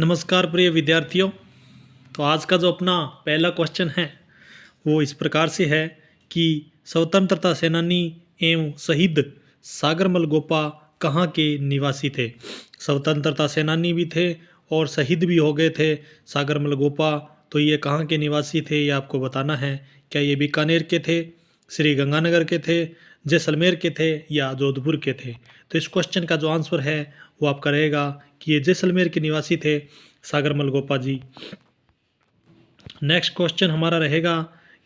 नमस्कार प्रिय विद्यार्थियों। तो आज का जो अपना पहला क्वेश्चन है वो इस प्रकार से है कि स्वतंत्रता सेनानी एवं शहीद सागरमल गोपा कहाँ के निवासी थे। स्वतंत्रता सेनानी भी थे और शहीद भी हो गए थे सागरमल गोपा। तो ये कहाँ के निवासी थे ये आपको बताना है। क्या ये बीकानेर के थे, श्री गंगानगर के थे, जैसलमेर के थे या जोधपुर के थे। तो इस क्वेश्चन का जो आंसर है वो आपका रहेगा कि ये जैसलमेर के निवासी थे सागरमल गोपा जी। नेक्स्ट क्वेश्चन हमारा रहेगा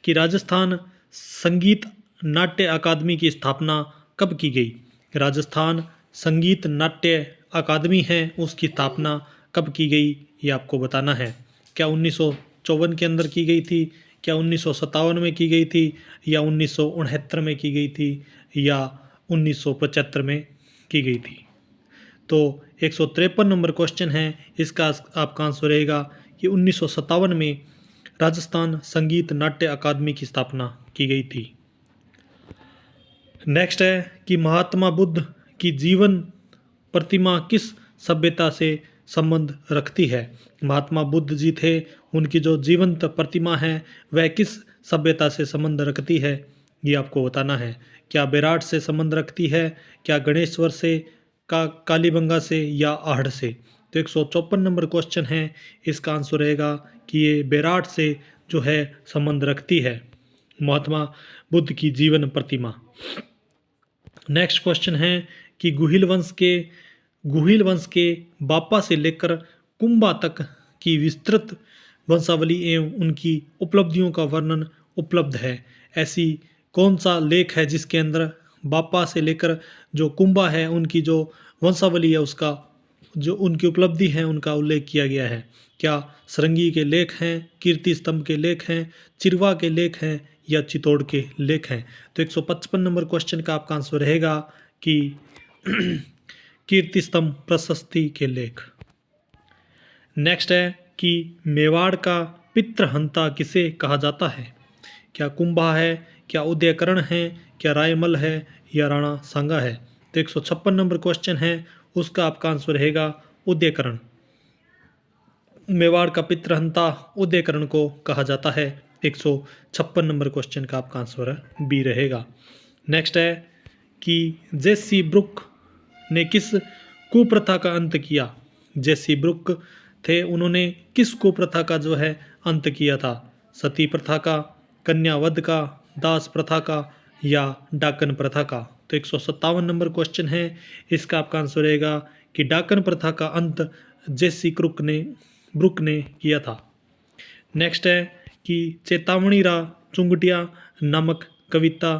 कि राजस्थान संगीत नाट्य अकादमी की स्थापना कब की गई। राजस्थान संगीत नाट्य अकादमी है उसकी स्थापना कब की गई ये आपको बताना है। क्या 1954 के अंदर की गई थी, क्या 1957 में की गई थी, या 1969 में की गई थी, या 1975 में की गई थी। तो 153 नंबर क्वेश्चन है, इसका आपका आंसर रहेगा कि 1957 में राजस्थान संगीत नाट्य अकादमी की स्थापना की गई थी। नेक्स्ट है कि महात्मा बुद्ध की जीवन प्रतिमा किस सभ्यता से संबंध रखती है। महात्मा बुद्ध जी थे, उनकी जो जीवंत प्रतिमा है वह किस सभ्यता से संबंध रखती है ये आपको बताना है। क्या बेराट से संबंध रखती है, क्या गणेश्वर से, का कालीबंगा से, या आहड़ से। तो 154 नंबर क्वेश्चन है, इसका आंसर रहेगा कि ये बेराट से जो है संबंध रखती है महात्मा बुद्ध की जीवन प्रतिमा। नेक्स्ट क्वेश्चन है कि गुहिल वंश के बापा से लेकर कुंभा तक की विस्तृत वंशावली एवं उनकी उपलब्धियों का वर्णन उपलब्ध है। ऐसी कौन सा लेख है जिसके अंदर बापा से लेकर जो कुंभा है उनकी जो वंशावली है उसका जो उनकी उपलब्धि है उनका उल्लेख किया गया है। क्या सरंगी के लेख हैं, कीर्ति स्तंभ के लेख हैं, चिरवा के लेख हैं, या चित्तौड़ के लेख हैं। तो 155 नंबर क्वेश्चन का आपका आंसर रहेगा कि कीर्ति स्तंभ प्रशस्ति के लेख। नेक्स्ट है कि मेवाड़ का पितृहंता किसे कहा जाता है। क्या कुंभा है, क्या उदयकरण है, क्या रायमल है, या राणा सांगा है। तो 156 नंबर क्वेश्चन है, उसका आपका आंसर रहेगा उदयकरण। मेवाड़ का पितृहंता उदयकरण को कहा जाता है। 156 नंबर क्वेश्चन का आपका आंसर बी रहेगा। नेक्स्ट है कि जेसी ब्रुक ने किस कुप्रथा का अंत किया। जेसी ब्रुक थे, उन्होंने किस कुप्रथा का जो है अंत किया था। सती प्रथा का, कन्यावध का, दास प्रथा का, या डाकन प्रथा का। तो 157 नंबर क्वेश्चन है, इसका आपका आंसर रहेगा कि डाकन प्रथा का अंत जेसी ब्रुक ने किया था। नेक्स्ट है कि चेतावनी रा चुंगटिया नामक कविता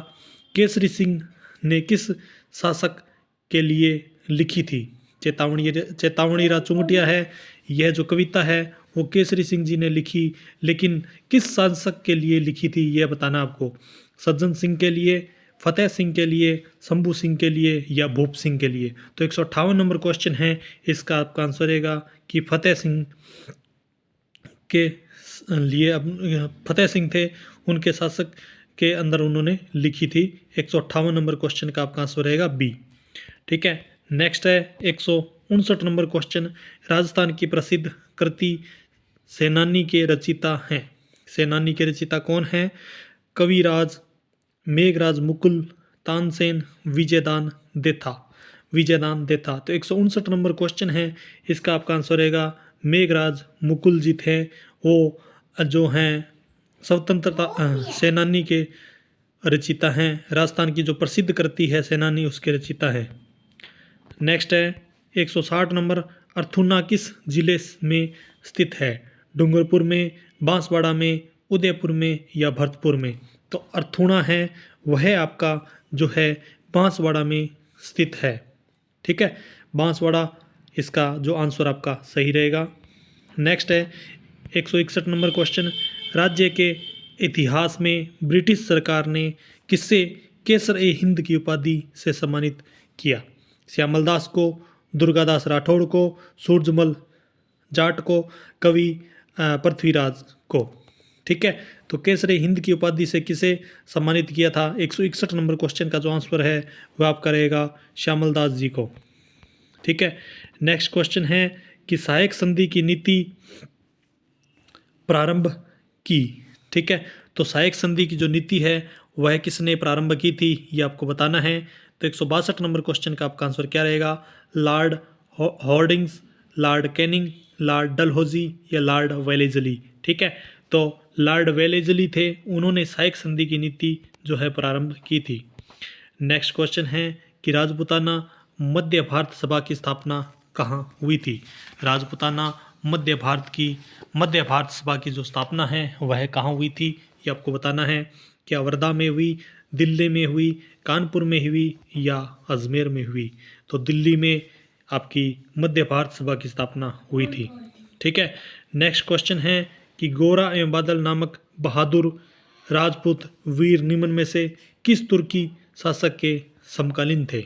केसरी सिंह ने किस शासक के लिए लिखी थी। चेतावनी रा चुंगटिया है, यह जो कविता है वो केसरी सिंह जी ने लिखी, लेकिन किस शासक के लिए लिखी थी यह बताना आपको। सज्जन सिंह के लिए, फतेह सिंह के लिए, शंभू सिंह के लिए, या भूप सिंह के लिए। तो 158 नंबर क्वेश्चन है, इसका आपका आंसर रहेगा कि फतेह सिंह के लिए, फतेह सिंह थे उनके शासक के अंदर उन्होंने लिखी थी। 158 नंबर क्वेश्चन का आपका आंसर रहेगा बी। ठीक है। नेक्स्ट है 159 नंबर क्वेश्चन, राजस्थान की प्रसिद्ध कृति सेनानी के रचिता हैं। सेनानी के रचिता कौन है। कविराज, मेघराज मुकुल, तानसेन, विजयदान देथा। तो 159 नंबर क्वेश्चन है, इसका आपका आंसर रहेगा मेघराज मुकुल जी थे, वो जो हैं स्वतंत्रता सेनानी के रचिता हैं। राजस्थान की जो प्रसिद्ध कृति है सेनानी उसके रचिता है। नेक्स्ट है 160 नंबर, अर्थुना किस जिले में स्थित है। डूंगरपुर में, बांसवाड़ा में, उदयपुर में, या भरतपुर में। तो अर्थुना है वह आपका जो है बांसवाड़ा में स्थित है। ठीक है, बांसवाड़ा इसका जो आंसर आपका सही रहेगा। नेक्स्ट है 161 नंबर क्वेश्चन, राज्य के इतिहास में ब्रिटिश सरकार ने किससे केसर ए हिंद की उपाधि से सम्मानित किया। श्यामल दास को, दुर्गादास राठौड़ को, सूरजमल जाट को, कवि पृथ्वीराज को। ठीक है, तो केसर ए हिंद की उपाधि से किसे सम्मानित किया था। 161 नंबर क्वेश्चन का जो आंसर है वह आपका रहेगा श्यामल दास जी को। ठीक है। नेक्स्ट क्वेश्चन है कि सहायक संधि की नीति प्रारंभ की। ठीक है, तो सहायक संधि की जो नीति है वह किसने प्रारंभ की थी, ये आपको बताना है। तो 162 नंबर क्वेश्चन का आपका आंसर क्या रहेगा? Lord Hardinge, Lord Canning, Lord Dalhousie या लॉर्ड वेलेजली। ठीक है, तो लॉर्ड वेलेजली थे, उन्होंने सहायक संधि की नीति जो है प्रारंभ की थी। नेक्स्ट क्वेश्चन है कि राजपूताना मध्य भारत सभा की स्थापना कहाँ हुई थी? राजपूताना मध्य भारत सभा की जो स्थापना है वह कहाँ हुई थी, ये आपको बताना है। क्या वर्धा में हुई, दिल्ली में हुई, कानपुर में हुई या अजमेर में हुई? तो दिल्ली में आपकी मध्य भारत सभा की स्थापना हुई थी। ठीक है, नेक्स्ट क्वेश्चन है कि गोरा एवं बादल नामक बहादुर राजपूत वीर निम्न में से किस तुर्की शासक के समकालीन थे?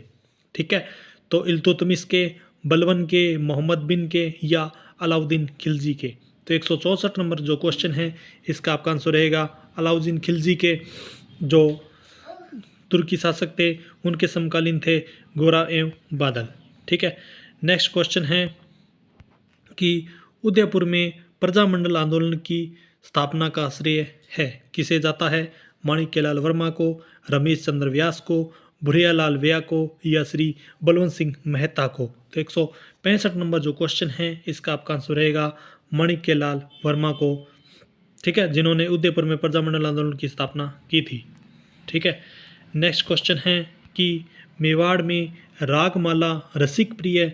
ठीक है, तो इल्तुतमिश के, बलबन के, मोहम्मद बिन के या अलाउद्दीन खिलजी के? तो 164 नंबर जो क्वेश्चन है इसका आपका आंसर रहेगा अलाउद्दीन खिलजी के जो तुर्की शासक थे उनके समकालीन थे गोरा एवं बादल। ठीक है, नेक्स्ट क्वेश्चन है कि उदयपुर में प्रजामंडल आंदोलन की स्थापना का श्रेय है किसे जाता है? माणिक्यलाल वर्मा को, रमेश चंद्र व्यास को, भुरियालाल व्या को या श्री बलवंत सिंह मेहता को? तो 165 नंबर जो क्वेश्चन है इसका आपका आंसर रहेगा माणिक्यलाल वर्मा को। ठीक है, जिन्होंने उदयपुर में प्रजामंडल आंदोलन की स्थापना की थी। ठीक है, नेक्स्ट क्वेश्चन है कि मेवाड़ में रागमाला, रसिक प्रिय,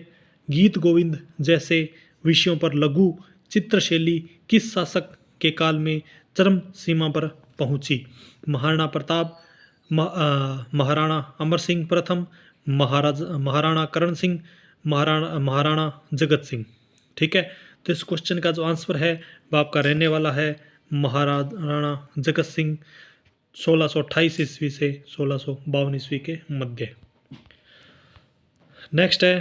गीत गोविंद जैसे विषयों पर लघु चित्रशैली किस शासक के काल में चरम सीमा पर पहुंची? महाराणा प्रताप, महाराणा अमर सिंह प्रथम, महाराणा करण सिंह, महाराणा जगत सिंह। ठीक है, तो इस क्वेश्चन का जो आंसर है वह आपका रहने वाला है महाराणा जगत सिंह, 1628 ईस्वी से 1652 ईस्वी के मध्य। नेक्स्ट है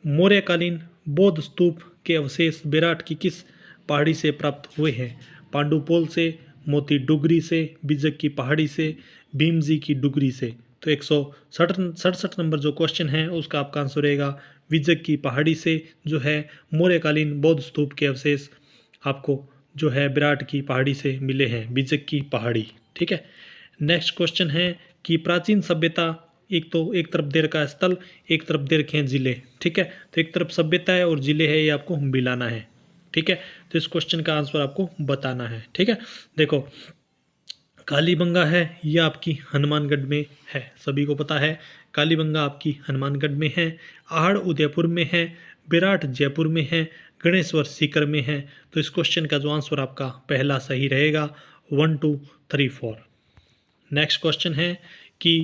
मौर्यकालीन बौद्ध स्तूप के अवशेष बेराट की किस पहाड़ी से प्राप्त हुए हैं? पांडुपोल से, मोती डुगरी से, बिजक की पहाड़ी से, भीमजी की डुगरी से? तो 167 नंबर जो क्वेश्चन है उसका आपका आंसर रहेगा बिजक की पहाड़ी से जो है मौर्यकालीन बौद्ध स्तूप के अवशेष आपको जो है विराट की पहाड़ी से मिले हैं, बिजक की पहाड़ी। ठीक है, नेक्स्ट क्वेश्चन है कि प्राचीन सभ्यता, एक तरफ दे रखा है स्थल, एक तरफ दे रखे हैं जिले। ठीक है, तो एक तरफ सभ्यता है और जिले है, ये आपको मिलाना है। ठीक है, तो इस क्वेश्चन का आंसर आपको बताना है। ठीक है, देखो कालीबंगा है यह आपकी हनुमानगढ़ में है, सभी को पता है कालीबंगा आपकी हनुमानगढ़ में है, आहड़ उदयपुर में है, विराट जयपुर में है, गणेश्वर सीकर में है। तो इस क्वेश्चन का जो आंसर आपका पहला सही रहेगा, 1 2 3 4। नेक्स्ट क्वेश्चन है कि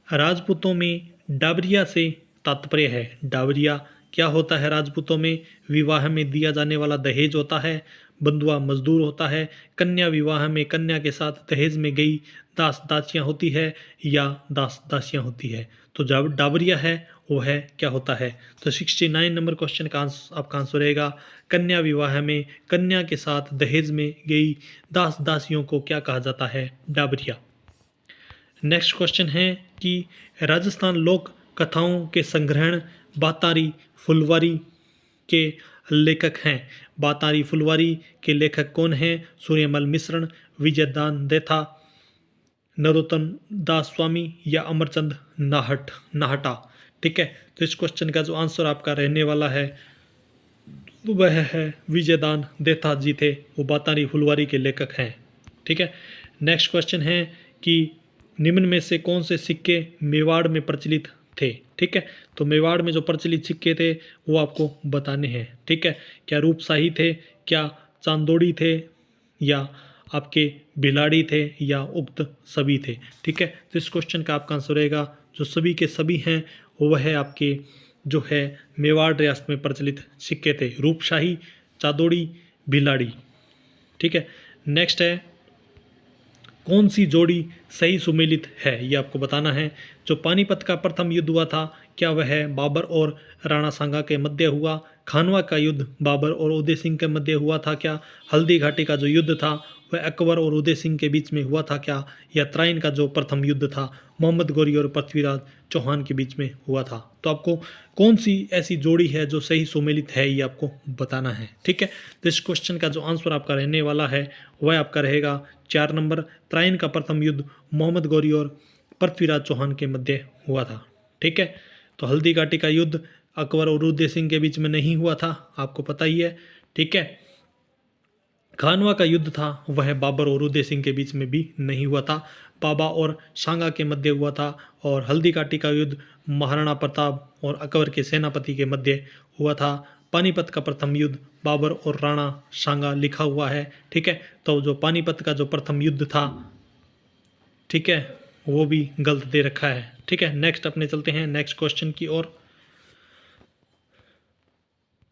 राजपूतों में डाबरिया से तात्पर्य है। डाबरिया क्या होता है? राजपूतों में विवाह में दिया जाने वाला दहेज होता है, बंधुआ मजदूर होता है, कन्या विवाह में कन्या के साथ दहेज में गई दास दासियाँ होती है या दास दासियाँ होती है। तो जब डाबरिया है वो है क्या होता है? तो 69 नंबर क्वेश्चन का आपका आंसर रहेगा कन्या विवाह में कन्या के साथ दहेज में गई दास दासियों को क्या कहा जाता है? डाबरिया। नेक्स्ट क्वेश्चन है कि राजस्थान लोक कथाओं के संग्रहण बातारी फुलवारी के लेखक हैं। बातारी फुलवारी के लेखक कौन हैं? सूर्यमल मिश्रण, विजयदान देथा, नरोत्तम दास स्वामी या अमरचंद नाहटा। ठीक है, तो इस क्वेश्चन का जो आंसर आपका रहने वाला है वह है विजयदान देथा जी थे, वो बातारी फुलवारी के लेखक हैं। ठीक है, नेक्स्ट क्वेश्चन है कि निम्न में से कौन से सिक्के मेवाड़ में प्रचलित थे? ठीक है, तो मेवाड़ में जो प्रचलित सिक्के थे वो आपको बताने हैं। ठीक है, क्या रूपशाही थे, क्या चांदोड़ी थे या आपके भिलाड़ी थे या उक्त सभी थे? ठीक है, तो इस क्वेश्चन का आपका आंसर रहेगा जो सभी के सभी हैं वह है आपके जो है मेवाड़ रियासत में प्रचलित सिक्के थे, रूपशाही, चांदोड़ी, भिलाड़ी। ठीक है, नेक्स्ट है कौन सी जोड़ी सही सुमेलित है, ये आपको बताना है। जो पानीपत का प्रथम युद्ध हुआ था क्या वह बाबर और राणा सांगा के मध्य हुआ? खानवा का युद्ध बाबर और उदय सिंह के मध्य हुआ था क्या? हल्दी घाटी का जो युद्ध था वह अकबर और उदय सिंह के बीच में हुआ था क्या, या तराइन का जो प्रथम युद्ध था मोहम्मद गौरी और पृथ्वीराज चौहान के बीच में हुआ था। तो आपको कौन सी ऐसी जोड़ी है जो सही सुमेलित है ये आपको बताना है। ठीक है, तो इस क्वेश्चन का जो आंसर आपका रहने वाला है वह आपका रहेगा 4 नंबर। तराइन का प्रथम युद्ध मोहम्मद गौरी और पृथ्वीराज चौहान के मध्य हुआ था। ठीक है, तो हल्दी घाटी का युद्ध अकबर और उदय सिंह के बीच में नहीं हुआ था, आपको पता ही है। ठीक है, खानवा का युद्ध था वह बाबर और उदय सिंह के बीच में भी नहीं हुआ था, बाबा और सांगा के मध्य हुआ था। और हल्दी घाटी का युद्ध महाराणा प्रताप और अकबर के सेनापति के मध्य हुआ था। पानीपत का प्रथम युद्ध बाबर और राणा सांगा लिखा हुआ है। ठीक है, तो जो पानीपत का जो प्रथम युद्ध था, ठीक है, वो भी गलत दे रखा है। ठीक है, नेक्स्ट अपने चलते हैं नेक्स्ट क्वेश्चन की ओर।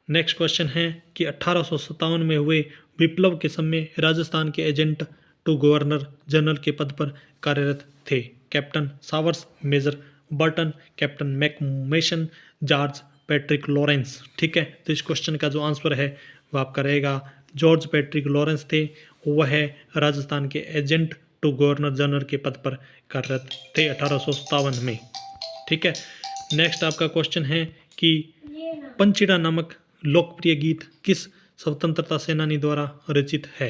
नेक्स्ट क्वेश्चन है कि 1857 में हुए विप्लव के समय राजस्थान के एजेंट टू गवर्नर जनरल के पद पर कार्यरत थे। Captain Sowers, major Burton, captain मैकमेशन, जॉर्ज पैट्रिक लॉरेंस। ठीक है, तो इस क्वेश्चन का जो आंसर है वह आपका रहेगा जॉर्ज पैट्रिक लॉरेंस थे। वह राजस्थान के एजेंट टू गवर्नर जनरल के पद पर कार्यरत थे 1857 में। ठीक है, नेक्स्ट आपका क्वेश्चन है कि पंचीड़ा नामक लोकप्रिय गीत किस स्वतंत्रता सेनानी द्वारा रचित है।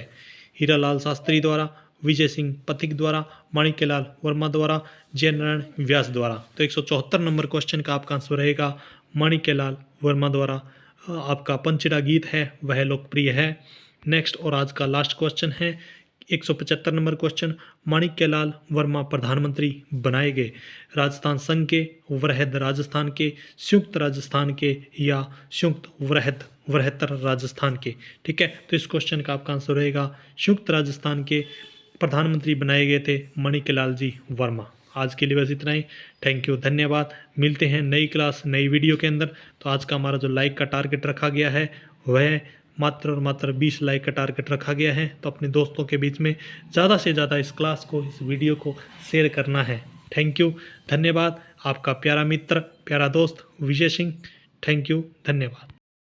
हीरालाल शास्त्री द्वारा, विजय सिंह पथिक द्वारा, माणिक्यलाल वर्मा द्वारा, जयनारायण व्यास द्वारा। तो 174 नंबर क्वेश्चन का आपका आंसर रहेगा माणिक्यलाल वर्मा द्वारा आपका पंचीड़ा गीत है वह लोकप्रिय है। नेक्स्ट और आज का लास्ट क्वेश्चन है 175 नंबर क्वेश्चन, माणिक्यलाल वर्मा प्रधानमंत्री बनाए गए राजस्थान संघ के, वृहद राजस्थान के, संयुक्त राजस्थान के या संयुक्त वृहत्तर राजस्थान के। ठीक है, तो इस क्वेश्चन का आपका आंसर रहेगा संयुक्त राजस्थान के प्रधानमंत्री बनाए गए थे माणिक्यलाल जी वर्मा। आज के लिए बस इतना ही। थैंक यू, धन्यवाद। मिलते हैं नई क्लास नई वीडियो के अंदर। तो आज का हमारा जो लाइक का टारगेट रखा गया है वह मात्र और मात्र 20 लाइक का टारगेट रखा गया है। तो अपने दोस्तों के बीच में ज़्यादा से ज़्यादा इस क्लास को, इस वीडियो को शेयर करना है। थैंक यू, धन्यवाद। आपका प्यारा मित्र, प्यारा दोस्त विजय सिंह। थैंक यू, धन्यवाद।